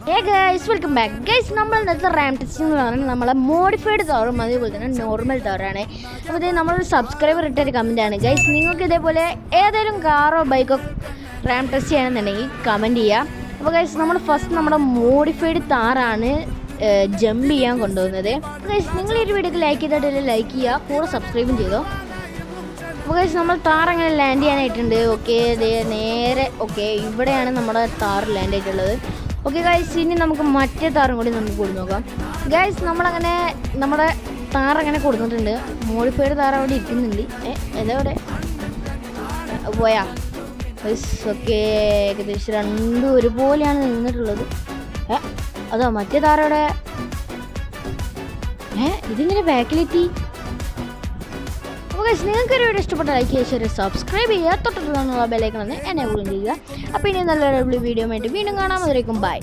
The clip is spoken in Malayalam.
Hey guys welcome back guys. നമ്മൾ ഇന്നത്തെ റാം ടെസ്റ്റിംഗ് എന്ന് പറഞ്ഞാൽ നമ്മളെ മോഡിഫൈഡ് തവറും അതേപോലെ തന്നെ നോർമൽ തവറാണ്. അപ്പോൾ ഇത് നമ്മളൊരു സബ്സ്ക്രൈബർ ഇട്ടൊരു കമൻറ്റാണ് ഗൈസ്. നിങ്ങൾക്ക് ഇതേപോലെ ഏതെങ്കിലും കാറോ ബൈക്കോ റാം ടെസ്റ്റ് ചെയ്യണമെന്നുണ്ടെങ്കിൽ കമൻറ്റ് ചെയ്യുക. അപ്പോൾ ഗൈസ് നമ്മൾ ഫസ്റ്റ് നമ്മുടെ മോഡിഫൈഡ് താറാണ് ജമ്പ് ചെയ്യാൻ കൊണ്ടുപോകുന്നത്. ഗൈസ് നിങ്ങൾ ഈ വീഡിയോക്ക് ലൈക്ക് ചെയ്തിട്ടില്ല ലൈക്ക് ചെയ്യുക, കൂടെ സബ്സ്ക്രൈബും ചെയ്തോ. അപ്പോൾ ഗൈസ് നമ്മൾ താർ അങ്ങനെ ലാൻഡ് ചെയ്യാനായിട്ടുണ്ട്. ഓക്കെ നേരെ ഓക്കെ ഇവിടെയാണ് നമ്മുടെ താർ ലാൻഡ് ആയിട്ടുള്ളത്. ഓക്കെ ഗൈസ് ഇനി നമുക്ക് മറ്റേ താറും കൂടി നമുക്ക് കൊടുത്തു നോക്കാം. ഗൈസ് നമ്മളങ്ങനെ നമ്മുടെ താറങ്ങനെ കൊടുത്തിട്ടുണ്ട്. മോഡിഫൈഡ് താറ് അവിടെ ഇരിക്കുന്നുണ്ട്. എവിടെ പോയാ ഗൈസ്? ഓക്കെ ഏകദേശം രണ്ടും ഒരുപോലെയാണ് നിന്നിട്ടുള്ളത്. അതോ മറ്റേ താറവിടെ ഇതിങ്ങനെ ബാക്കിലെത്തി. അപ്പോൾ ഗൈസ് നിങ്ങൾക്കൊരു വീഡിയോ ഇഷ്ടപ്പെട്ട ലൈക്ക് ചെയ്യുക, സബ്സ്ക്രൈബ് ചെയ്യുക, തൊട്ടിട്ടുള്ള ബെല്ലൈക്കൺ ഒന്ന് എന്നെ കൂടി ചെയ്യുക. അപ്പോൾ ഇനി നല്ലൊരു വീഡിയോ ആയിട്ട് വീണ്ടും കാണാം. അതിലേക്കും ബൈ.